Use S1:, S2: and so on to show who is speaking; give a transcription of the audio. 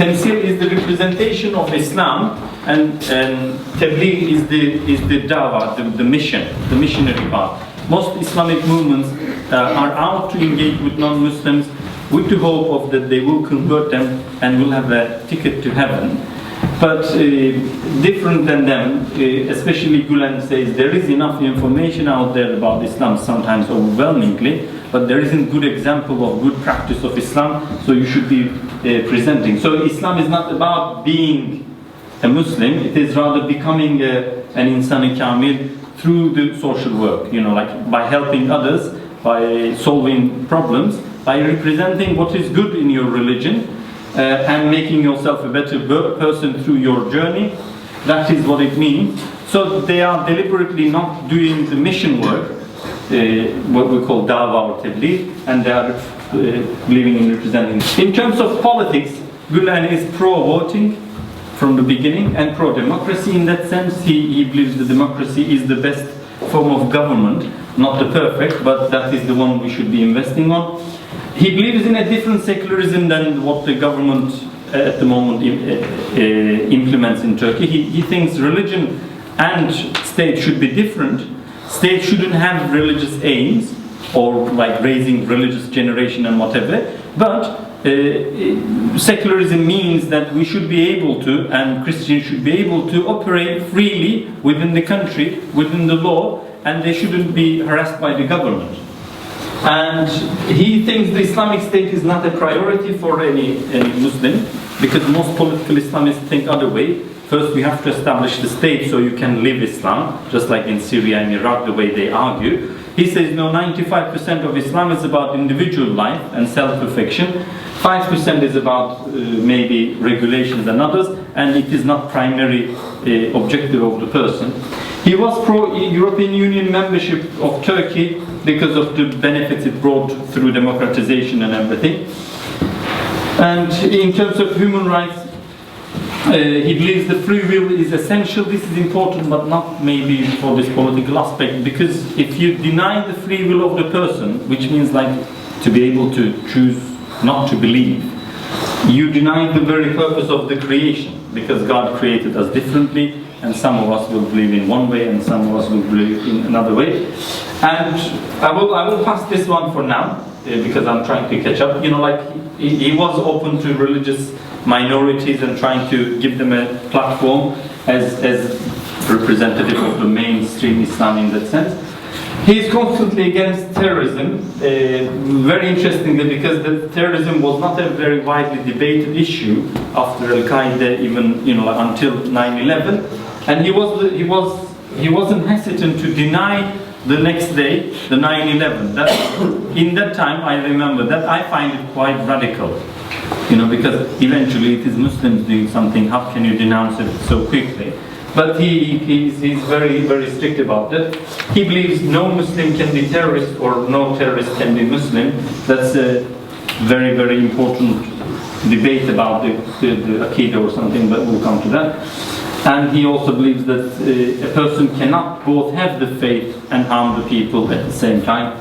S1: Temseel is the representation of Islam, and Tabligh is the dawah, the mission, the missionary part. Most Islamic movements are out to engage with non-Muslims with the hope of that they will convert them and will have a ticket to heaven. But different than them, especially Gulen says there is enough information out there about Islam, sometimes overwhelmingly, but there isn't good example of good practice of Islam, so you should be presenting. So Islam is not about being a Muslim, it is rather becoming an insan-i kamil through the social work, like by helping others, by solving problems, by representing what is good in your religion, and making yourself a better person through your journey. That is what it means. So they are deliberately not doing the mission work, what we call dawah or tabligh, and they are believing in representing. In terms of politics, Gulen is pro-voting from the beginning and pro-democracy in that sense. He believes that democracy is the best form of government, not the perfect, but that is the one we should be investing on. He believes in a different secularism than what the government at the moment implements in Turkey. He thinks religion and state should be different. State shouldn't have religious aims or like raising religious generation and whatever, but secularism means that we should be able to, and Christians should be able to operate freely within the country, within the law, and they shouldn't be harassed by the government. And he thinks the Islamic State is not a priority for any Muslim, because most political Islamists think other way. First we have to establish the state so you can live Islam, just like in Syria and Iraq, the way they argue. He says no, 95% of Islam is about individual life and self-perfection. 5% is about maybe regulations and others, and it is not primary objective of the person. He was pro-European Union membership of Turkey because of the benefits it brought through democratization and everything. And in terms of human rights, he believes the free will is essential. This is important, but not maybe for this political aspect, because if you deny the free will of the person, which means like to be able to choose not to believe, you deny the very purpose of the creation, because God created us differently, and some of us will believe in one way and some of us will believe in another way. And I will pass this one for now, because I'm trying to catch up. Like he was open to religious minorities and trying to give them a platform as representative of the mainstream Islam in that sense. He is constantly against terrorism, very interestingly, because the terrorism was not a very widely debated issue after Al-Qaeda, even until 9/11, and he wasn't hesitant to deny the next day the 9/11. That in that time I remember that I find it quite radical, because eventually it is Muslims doing something. How can you denounce it so quickly? But he's very, very strict about it. He believes no Muslim can be terrorist or no terrorist can be Muslim. That's a very, very important debate about the Aqidah or something, but we'll come to that. And he also believes that a person cannot both have the faith and harm the people at the same time.